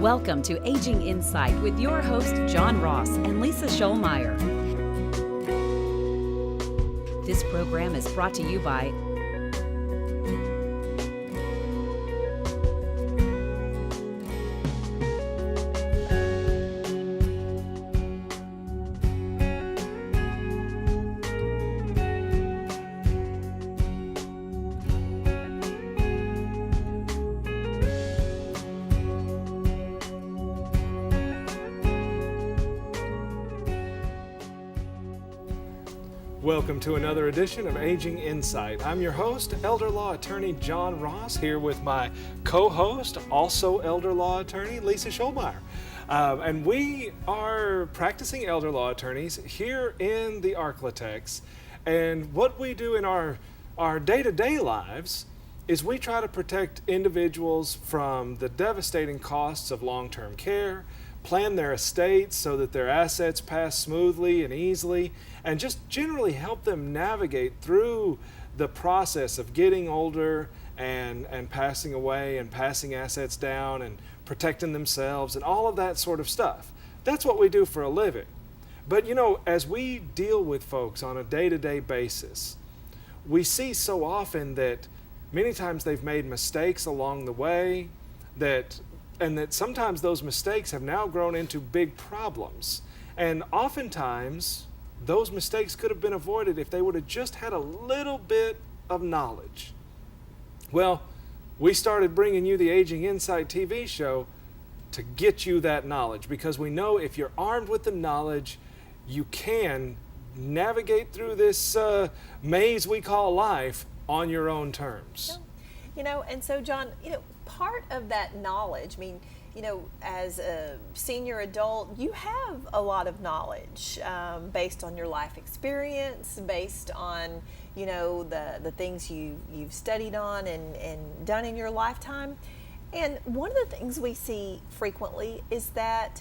Welcome to Aging Insight with your host, John Ross and Lisa Shoalmire. This program is brought to you by Welcome to another edition of Aging Insight. I'm your host, Elder Law Attorney John Ross, here with my co-host, also Elder Law Attorney Lisa Shoalmire. And we are practicing elder law attorneys here in the Arklatex. And what we do in our day-to-day lives is we try to protect individuals from the devastating costs of long-term care, plan their estates so that their assets pass smoothly and easily, and just generally help them navigate through the process of getting older and passing away and passing assets down and protecting themselves and all of that sort of stuff. That's what we do for a living. But you know, as we deal with folks on a day-to-day basis, we see so often that many times they've made mistakes along the way, and that sometimes those mistakes have now grown into big problems. And oftentimes, those mistakes could have been avoided if they would have just had a little bit of knowledge. Well, we started bringing you the Aging Insight TV show to get you that knowledge, because we know if you're armed with the knowledge, you can navigate through this maze we call life on your own terms. You know, and so John, part of that knowledge, as a senior adult, you have a lot of knowledge based on your life experience, based on, the things you've studied on and done in your lifetime. And one of the things we see frequently is that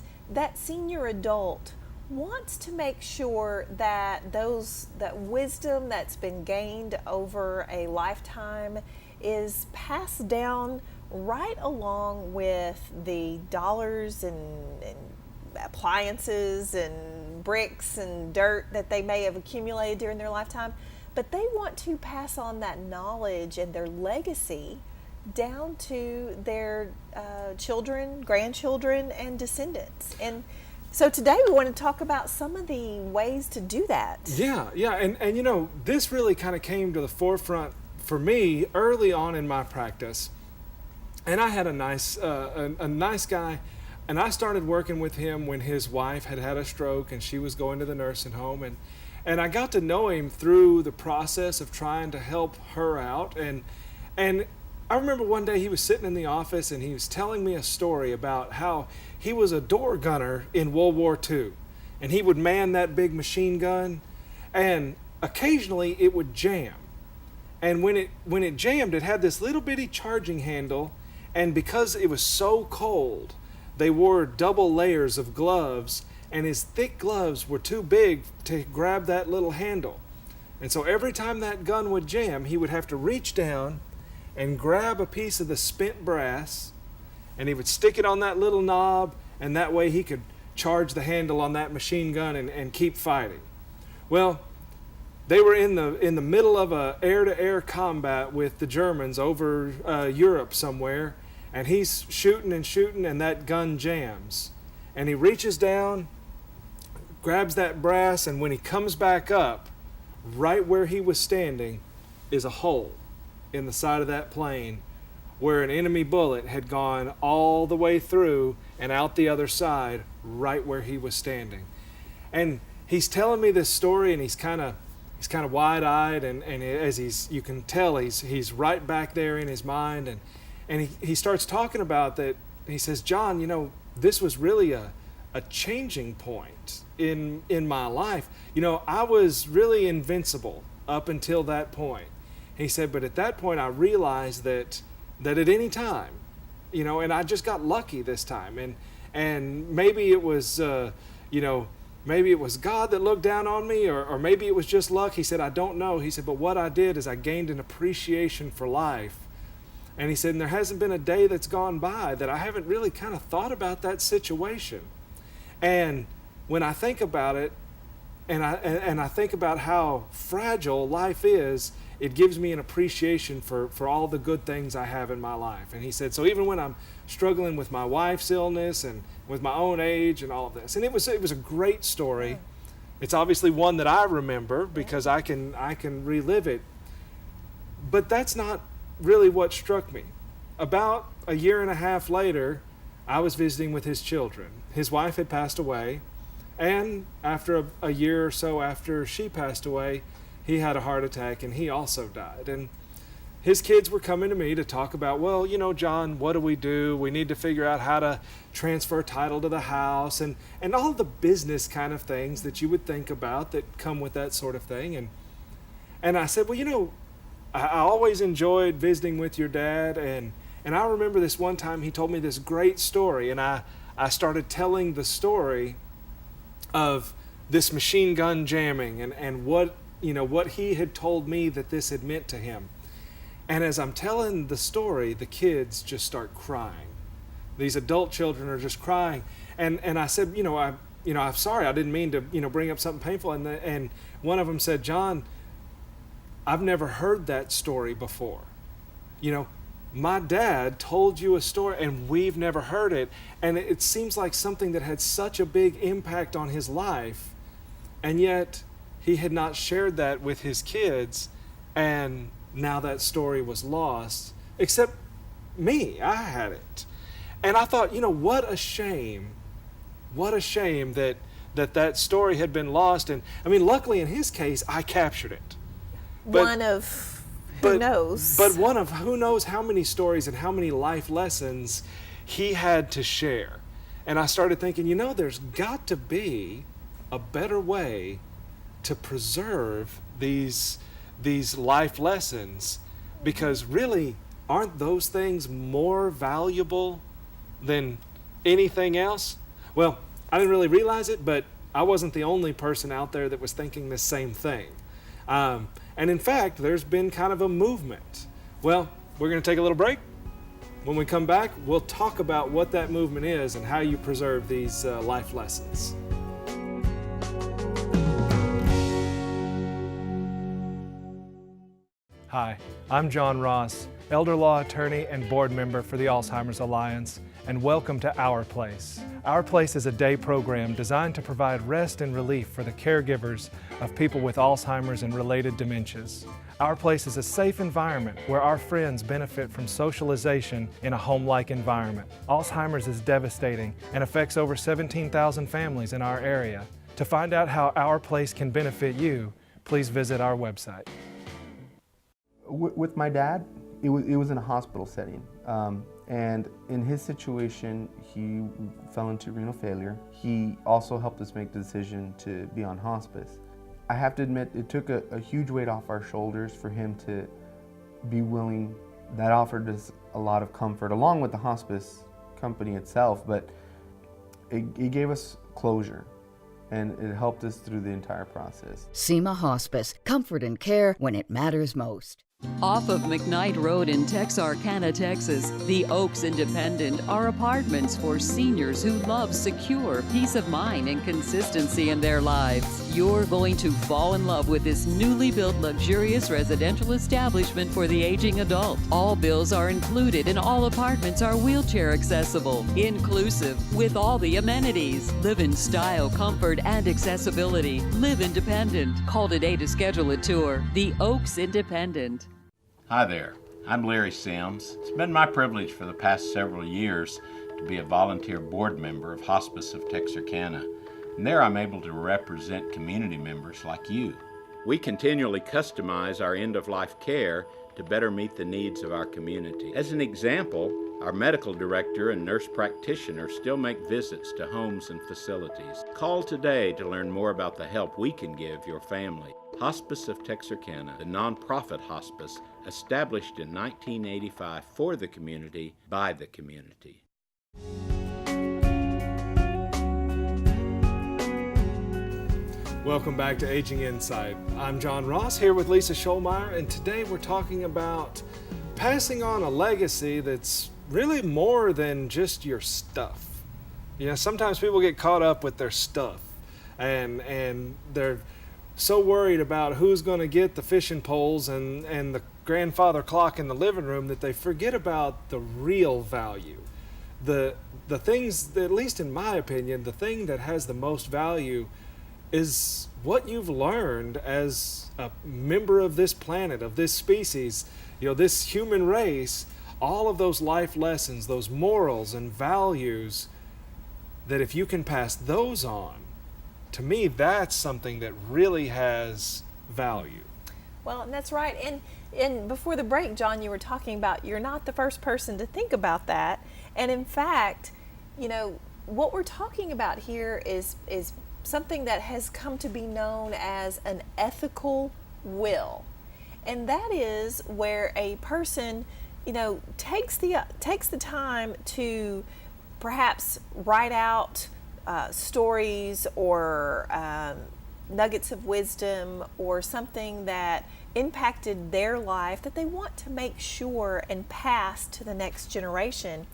senior adult wants to make sure that that wisdom that's been gained over a lifetime is passed down right along with the dollars and appliances and bricks and dirt that they may have accumulated during their lifetime. But they want to pass on that knowledge and their legacy down to their children, grandchildren, and descendants. And so today we want to talk about some of the ways to do that. Yeah, and this really kind of came to the forefront for me early on in my practice. And I had a nice guy, and I started working with him when his wife had had a stroke and she was going to the nursing home, and I got to know him through the process of trying to help her out. And I remember one day he was sitting in the office and he was telling me a story about how he was a door gunner in World War II, and he would man that big machine gun, and occasionally it would jam. And when it jammed, it had this little bitty charging handle, and because it was so cold, they wore double layers of gloves, and his thick gloves were too big to grab that little handle. And so every time that gun would jam, he would have to reach down and grab a piece of the spent brass, and he would stick it on that little knob, and that way he could charge the handle on that machine gun and keep fighting. Well, they were in the middle of a air-to-air combat with the Germans over Europe somewhere, and he's shooting, and that gun jams. And he reaches down, grabs that brass, and when he comes back up, right where he was standing is a hole in the side of that plane where an enemy bullet had gone all the way through and out the other side, right where he was standing. And he's telling me this story, and he's kind of wide-eyed, and as you can tell, he's right back there in his mind, and he starts talking about that. He says, John, this was really a changing point in my life. I was really invincible up until that point. He said, but at that point I realized that at any time, and I just got lucky this time, and maybe it was maybe it was God that looked down on me, or maybe it was just luck. He said, I don't know. He said, but what I did is I gained an appreciation for life And he said, and there hasn't been a day that's gone by that I haven't really kind of thought about that situation. And when I think about it, and I think about how fragile life is, it gives me an appreciation for all the good things I have in my life. And he said, so even when I'm struggling with my wife's illness and with my own age and all of this, and it was a great story. It's obviously one that I remember because I can relive it. But that's not really what struck me. About a year and a half later, I was visiting with his children. His wife had passed away, and after a year or so after she passed away, he had a heart attack and he also died. And his kids were coming to me to talk about, well, John, what do? We need to figure out how to transfer title to the house and all the business kind of things that you would think about that come with that sort of thing. And I said, well, I always enjoyed visiting with your dad, and I remember this one time he told me this great story, and I started telling the story of this machine gun jamming and what he had told me that this had meant to him. And as I'm telling the story, the kids just start crying. These adult children are just crying, and I said, I'm sorry, I didn't mean to bring up something painful, and one of them said, John, I've never heard that story before. My dad told you a story and we've never heard it. And it seems like something that had such a big impact on his life. And yet he had not shared that with his kids. And now that story was lost, except me, I had it. And I thought, what a shame that story had been lost. And I mean, luckily in his case, I captured it. One of who knows? But one of who knows how many stories and how many life lessons he had to share. And I started thinking, there's got to be a better way to preserve these life lessons, because really, aren't those things more valuable than anything else? Well, I didn't really realize it, but I wasn't the only person out there that was thinking the same thing. And in fact, there's been kind of a movement. Well, we're going to take a little break. When we come back, we'll talk about what that movement is and how you preserve these life lessons. Hi, I'm John Ross, elder law attorney and board member for the Alzheimer's Alliance, and welcome to Our Place. Our Place is a day program designed to provide rest and relief for the caregivers of people with Alzheimer's and related dementias. Our Place is a safe environment where our friends benefit from socialization in a home-like environment. Alzheimer's is devastating and affects over 17,000 families in our area. To find out how Our Place can benefit you, please visit our website. With my dad, it was in a hospital setting. And in his situation, he fell into renal failure. He also helped us make the decision to be on hospice. I have to admit, it took a huge weight off our shoulders for him to be willing. That offered us a lot of comfort, along with the hospice company itself, but it gave us closure, and it helped us through the entire process. SEMA Hospice, comfort and care when it matters most. Off of McKnight Road in Texarkana, Texas, the Oaks Independent are apartments for seniors who love secure peace of mind and consistency in their lives. You're going to fall in love with this newly built luxurious residential establishment for the aging adult. All bills are included and all apartments are wheelchair accessible, inclusive with all the amenities. Live in style, comfort, and accessibility. Live independent. Call today to schedule a tour. The Oaks Independent. Hi there, I'm Larry Sims. It's been my privilege for the past several years to be a volunteer board member of Hospice of Texarkana, and there I'm able to represent community members like you. We continually customize our end-of-life care to better meet the needs of our community. As an example, our medical director and nurse practitioner still make visits to homes and facilities. Call today to learn more about the help we can give your family. Hospice of Texarkana, the nonprofit hospice established in 1985 for the community, by the community. Welcome back to Aging Insight. I'm John Ross here with Lisa Shoalmire, and today we're talking about passing on a legacy that's really more than just your stuff. You know, sometimes people get caught up with their stuff, and they're so worried about who's going to get the fishing poles and the grandfather clock in the living room that they forget about the real value. The things that, at least in my opinion, the thing that has the most value is what you've learned as a member of this planet, of this species, you know, this human race, all of those life lessons, those morals and values, that if you can pass those on, to me, that's something that really has value. Well, and that's right. And before the break, John, you were talking about you're not the first person to think about that. And in fact, you know, what we're talking about here is something that has come to be known as an ethical will. And that is where a person, you know, takes the time to perhaps write out stories or nuggets of wisdom or something that impacted their life that they want to make sure and pass to the next generation.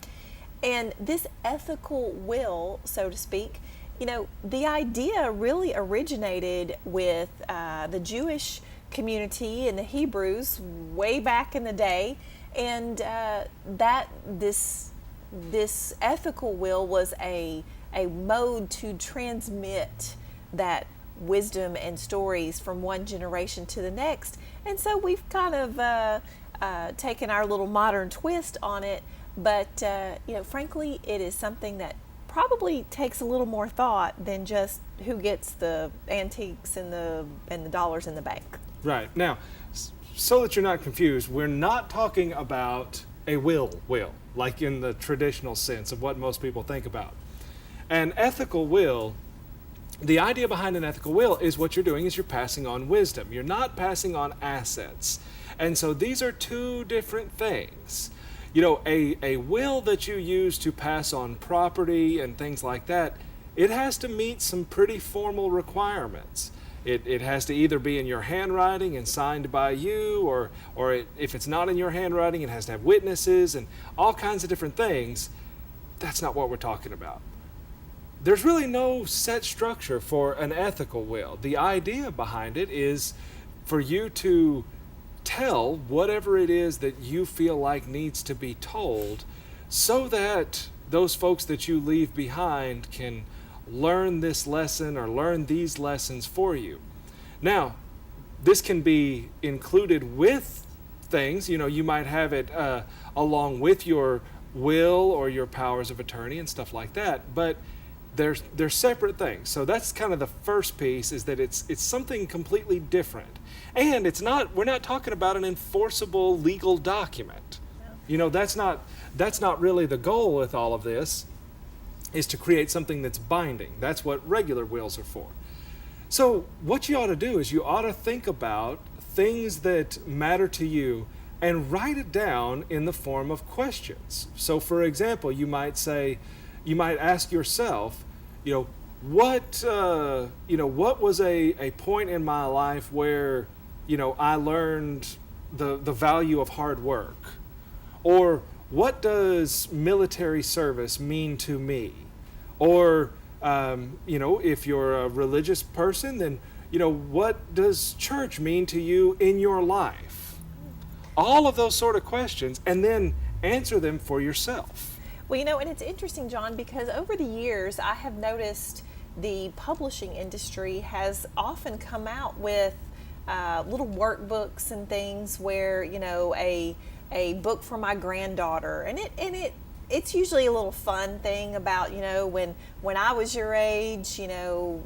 And this ethical will, so to speak, you know, the idea really originated with the Jewish community and the Hebrews way back in the day, and that this ethical will was a mode to transmit that wisdom and stories from one generation to the next. And so we've kind of taken our little modern twist on it, but you know, frankly, it is something that probably takes a little more thought than just who gets the antiques and the dollars in the bank. Right. Now, so that you're not confused, we're not talking about a will, like in the traditional sense of what most people think about. An ethical will, the idea behind an ethical will is what you're doing is you're passing on wisdom. You're not passing on assets. And so these are two different things. You know, a will that you use to pass on property and things like that, it has to meet some pretty formal requirements. It has to either be in your handwriting and signed by you, or if it's not in your handwriting, it has to have witnesses and all kinds of different things. That's not what we're talking about. There's really no set structure for an ethical will. The idea behind it is for you to tell whatever it is that you feel like needs to be told, so that those folks that you leave behind can learn this lesson or learn these lessons for you. Now, this can be included with things, you know, you might have it along with your will or your powers of attorney and stuff like that, but they're separate things. So that's kind of the first piece, is that it's something completely different. And we're not talking about an enforceable legal document. No. You know, that's not really the goal with all of this, is to create something that's binding. That's what regular wills are for. So what you ought to do is you ought to think about things that matter to you and write it down in the form of questions. So for example, you might ask yourself, you know, what was a point in my life where, you know, I learned the value of hard work? Or what does military service mean to me? Or, you know, if you're a religious person, then, you know, what does church mean to you in your life? All of those sort of questions, and then answer them for yourself. Well, you know, and it's interesting, John, because over the years I have noticed the publishing industry has often come out with little workbooks and things where, you know, a book for my granddaughter, and it's usually a little fun thing about, you know, when I was your age, you know,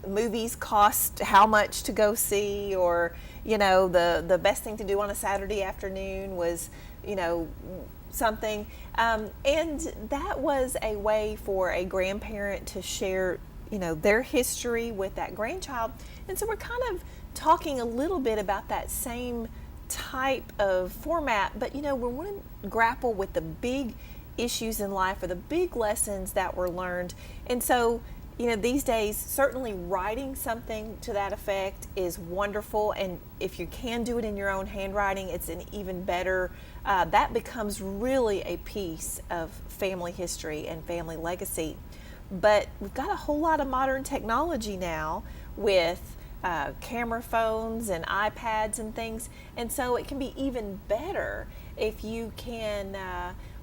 movies cost how much to go see, or, you know, the best thing to do on a Saturday afternoon was, you know, something, and that was a way for a grandparent to share, you know, their history with that grandchild. And so we're kind of talking a little bit about that same type of format, but, you know, we want to grapple with the big issues in life or the big lessons that were learned. And so these days, certainly writing something to that effect is wonderful. And if you can do it in your own handwriting, it's an even better. That becomes really a piece of family history and family legacy. But we've got a whole lot of modern technology now with camera phones and iPads and things. And so it can be even better if you can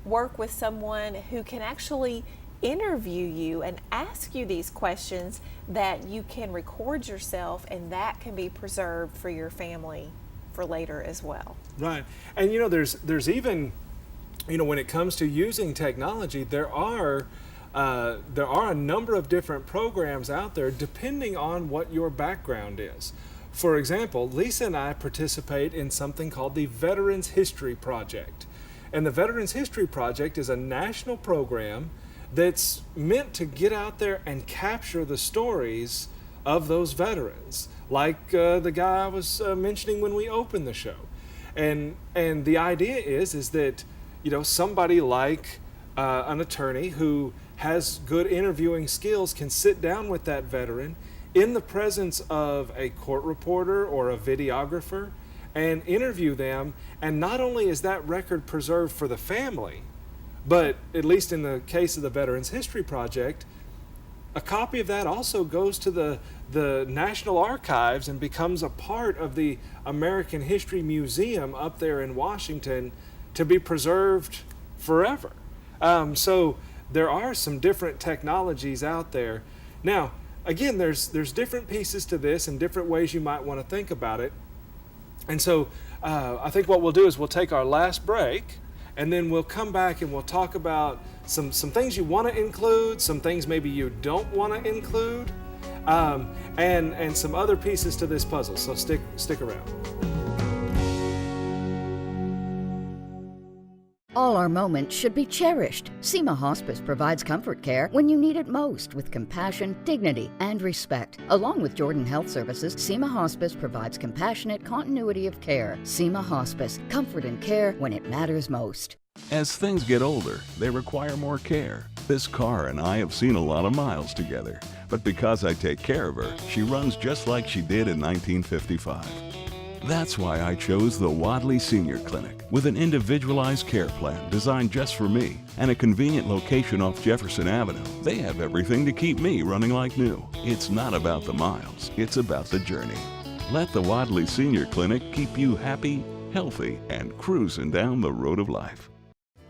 work with someone who can actually interview you and ask you these questions that you can record yourself, and that can be preserved for your family for later as well. Right. And there's even, when it comes to using technology, there are a number of different programs out there depending on what your background is. For example, Lisa and I participate in something called the Veterans History Project. And the Veterans History Project is a national program that's meant to get out there and capture the stories of those veterans, like the guy I was mentioning when we opened the show. And the idea is that somebody like an attorney who has good interviewing skills can sit down with that veteran in the presence of a court reporter or a videographer and interview them. And not only is that record preserved for the family, but at least in the case of the Veterans History Project, a copy of that also goes to the National Archives and becomes a part of the American History Museum up there in Washington to be preserved forever. So there are some different technologies out there. Now, again, there's different pieces to this and different ways you might want to think about it. And so I think what we'll do is we'll take our last break, and then we'll come back and we'll talk about some things you want to include, some things maybe you don't want to include, and some other pieces to this puzzle. So stick around. All our moments should be cherished. SEMA Hospice provides comfort care when you need it most with compassion, dignity, and respect. Along with Jordan Health Services, SEMA Hospice provides compassionate continuity of care. SEMA Hospice, comfort and care when it matters most. As things get older, they require more care. This car and I have seen a lot of miles together, but because I take care of her, she runs just like she did in 1955. That's why I chose the Wadley Senior Clinic with an individualized care plan designed just for me and a convenient location off Jefferson Avenue. They have everything to keep me running like new. It's not about the miles, it's about the journey. Let the Wadley Senior Clinic keep you happy, healthy, and cruising down the road of life.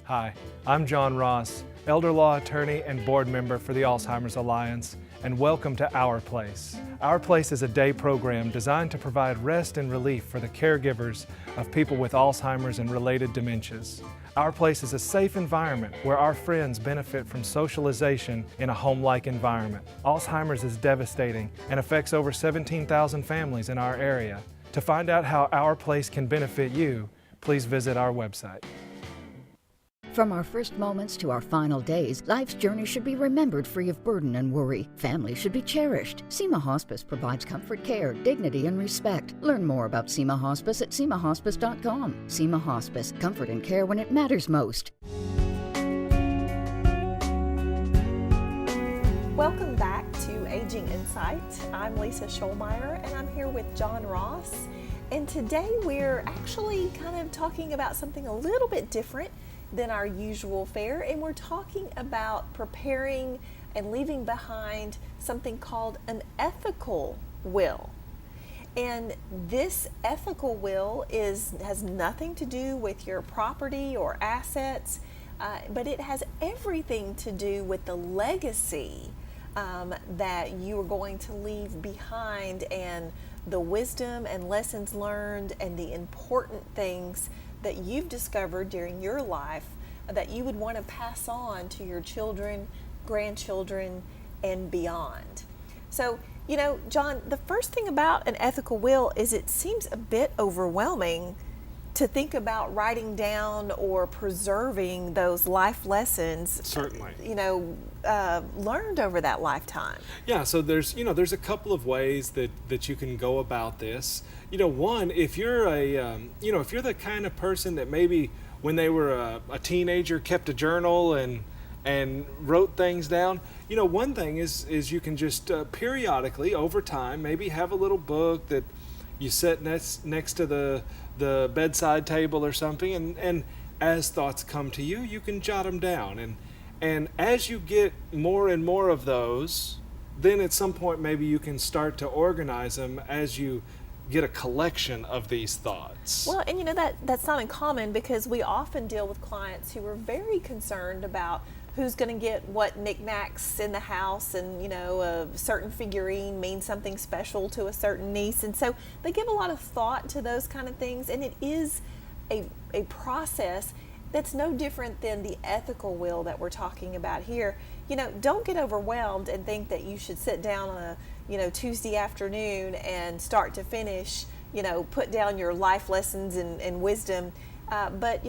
Hi, I'm John Ross, elder law attorney and board member for the Alzheimer's Alliance, and welcome to Our Place. Our Place is a day program designed to provide rest and relief for the caregivers of people with Alzheimer's and related dementias. Our Place is a safe environment where our friends benefit from socialization in a home-like environment. Alzheimer's is devastating and affects over 17,000 families in our area. To find out how Our Place can benefit you, please visit our website. From our first moments to our final days, life's journey should be remembered free of burden and worry. Families should be cherished. SEMA Hospice provides comfort care, dignity, and respect. Learn more about SEMA Hospice at semahospice.com. SEMA Hospice, comfort and care when it matters most. Welcome back to Aging Insight. I'm Lisa Shoalmire, and I'm here with John Ross. And today we're actually kind of talking about something a little bit different than our usual fare, and we're talking about preparing and leaving behind something called an ethical will. And this ethical will has nothing to do with your property or assets, but it has everything to do with the legacy that you are going to leave behind, and the wisdom and lessons learned and the important things that you've discovered during your life that you would want to pass on to your children, grandchildren, and beyond. So, John, the first thing about an ethical will is it seems a bit overwhelming to think about writing down or preserving those life lessons. Certainly. Learned over that lifetime. Yeah, so there's a couple of ways that you can go about this. One, if you're if you're the kind of person that maybe when they were a teenager kept a journal and and wrote things down. One thing is you can just periodically over time maybe have a little book that you set next to the bedside table or something, and as thoughts come to you, you can jot them down, and as you get more and more of those, then at some point maybe you can start to organize them as you get a collection of these thoughts. Well, and that's not uncommon, because we often deal with clients who are very concerned about who's going to get what knickknacks in the house, and a certain figurine means something special to a certain niece, and so they give a lot of thought to those kind of things, and it is a process that's no different than the ethical will that we're talking about here. Don't get overwhelmed and think that you should sit down on a Tuesday afternoon and start to finish put down your life lessons and wisdom, but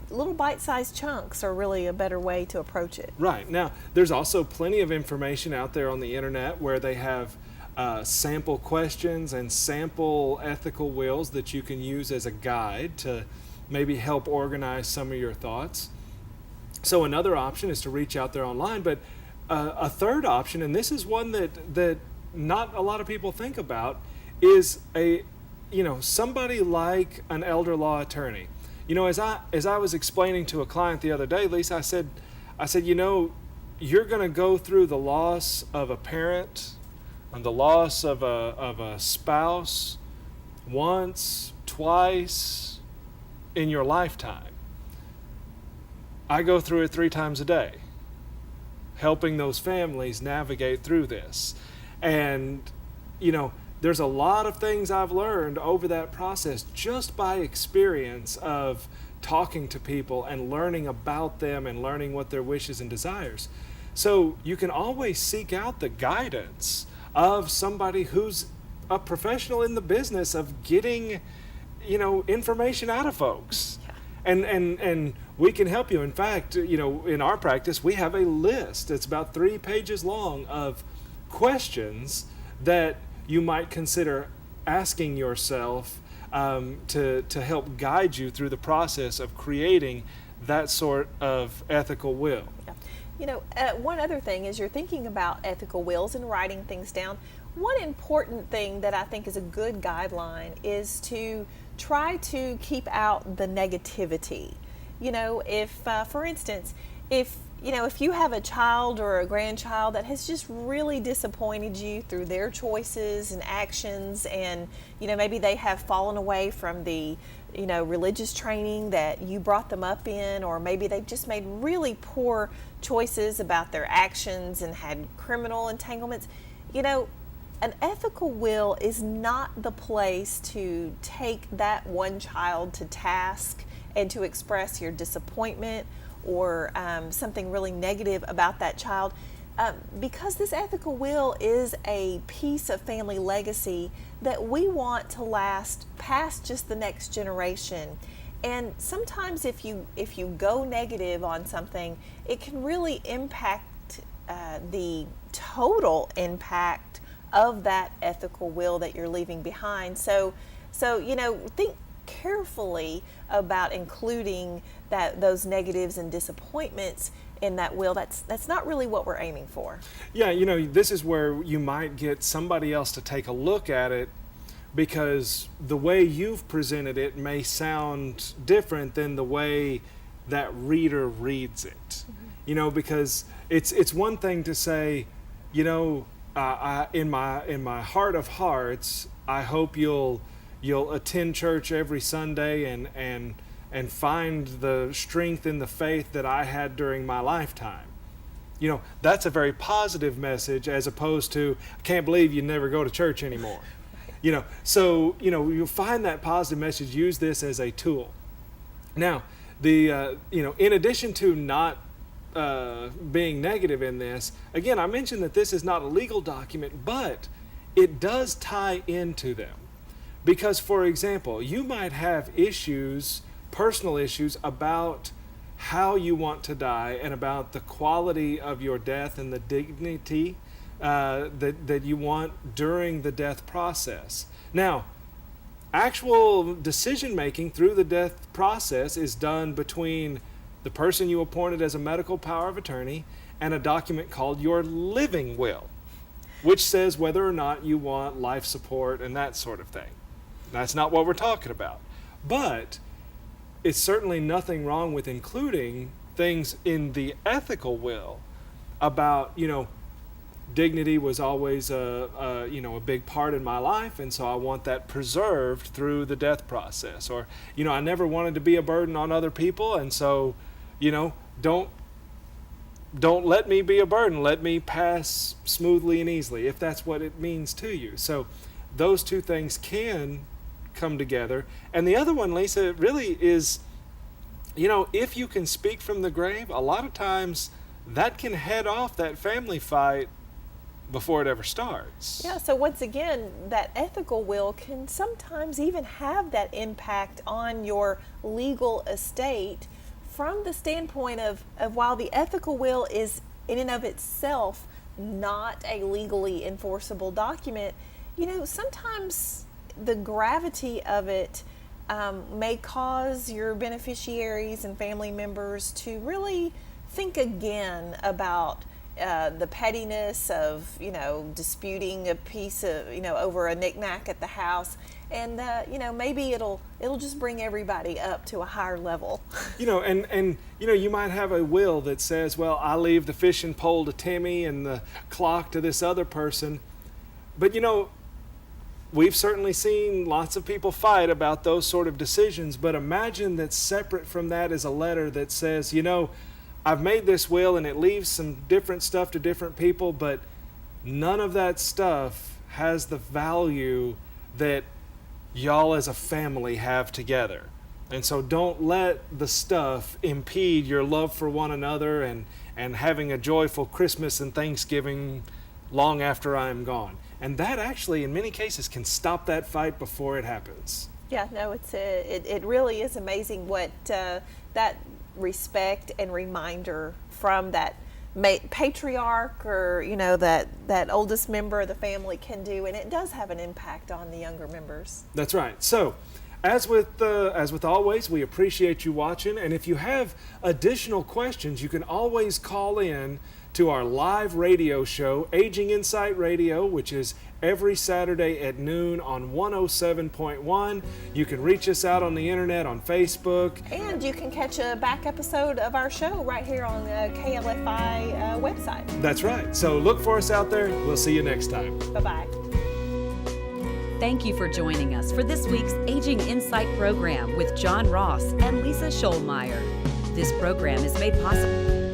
little bite-sized chunks are really a better way to approach it. Right. Now, there's also plenty of information out there on the internet where they have sample questions and sample ethical wills that you can use as a guide to maybe help organize some of your thoughts. So another option is to reach out there online, but a third option, and this is one that not a lot of people think about, is somebody like an elder law attorney. As I was explaining to a client the other day, Lisa, I said, you're going to go through the loss of a parent and the loss of a spouse once, twice in your lifetime. I go through it 3 times a day, helping those families navigate through this. And, there's a lot of things I've learned over that process just by experience of talking to people and learning about them and learning what their wishes and desires. So you can always seek out the guidance of somebody who's a professional in the business of getting, information out of folks. And we can help you. In fact, in our practice, we have a list. It's about 3 pages long of questions that you might consider asking yourself to help guide you through the process of creating that sort of ethical will. Yeah. One other thing is, you're thinking about ethical wills and writing things down. One important thing that I think is a good guideline is to try to keep out the negativity. If, for instance, if you have a child or a grandchild that has just really disappointed you through their choices and actions, and maybe they have fallen away from the religious training that you brought them up in, or maybe they've just made really poor choices about their actions and had criminal entanglements, an ethical will is not the place to take that one child to task and to express your disappointment or something really negative about that child, because this ethical will is a piece of family legacy that we want to last past just the next generation. And sometimes if you go negative on something, it can really impact the total impact of that ethical will that you're leaving behind. So think carefully about including those negatives and disappointments in that will. That's not really what we're aiming for. Yeah, this is where you might get somebody else to take a look at it, because the way you've presented it may sound different than the way that reader reads it. Mm-hmm. Because it's one thing to say, in my heart of hearts, I hope you'll attend church every Sunday and find the strength in the faith that I had during my lifetime. That's a very positive message, as opposed to, I can't believe you never go to church anymore. So you'll find that positive message. Use this as a tool. Now, in addition to not being negative in this, again, I mentioned that this is not a legal document, but it does tie into them. Because, for example, you might have personal issues about how you want to die and about the quality of your death and the dignity that you want during the death process. Now, actual decision making through the death process is done between the person you appointed as a medical power of attorney, and a document called your living will, which says whether or not you want life support and that sort of thing. That's not what we're talking about. But it's certainly nothing wrong with including things in the ethical will about, dignity was always a big part in my life, and so I want that preserved through the death process. Or, I never wanted to be a burden on other people, and so, don't let me be a burden. Let me pass smoothly and easily, if that's what it means to you. So those two things can come together. And the other one, Lisa, really is, if you can speak from the grave, a lot of times that can head off that family fight before it ever starts. Yeah, so once again, that ethical will can sometimes even have that impact on your legal estate from the standpoint of while the ethical will is in and of itself not a legally enforceable document, sometimes the gravity of it may cause your beneficiaries and family members to really think again about the pettiness of, disputing a piece of, over a knick-knack at the house. And, maybe it'll just bring everybody up to a higher level. And you might have a will that says, well, I leave the fishing pole to Timmy and the clock to this other person. But, we've certainly seen lots of people fight about those sort of decisions. But imagine that separate from that is a letter that says, I've made this will and it leaves some different stuff to different people, but none of that stuff has the value that y'all as a family have together. And so don't let the stuff impede your love for one another and having a joyful Christmas and Thanksgiving long after I'm gone. And that actually, in many cases, can stop that fight before it happens. Yeah, no, it really is amazing what that respect and reminder from that patriarch or that oldest member of the family can do, and it does have an impact on the younger members. That's right. So as with always, we appreciate you watching, and if you have additional questions, you can always call in to our live radio show, Aging Insight Radio, which is every Saturday at noon on 107.1. You can reach us out on the internet on Facebook. And you can catch a back episode of our show right here on the KLFI website. That's right. So look for us out there. We'll see you next time. Bye-bye. Thank you for joining us for this week's Aging Insight program with John Ross and Lisa Shoalmire. This program is made possible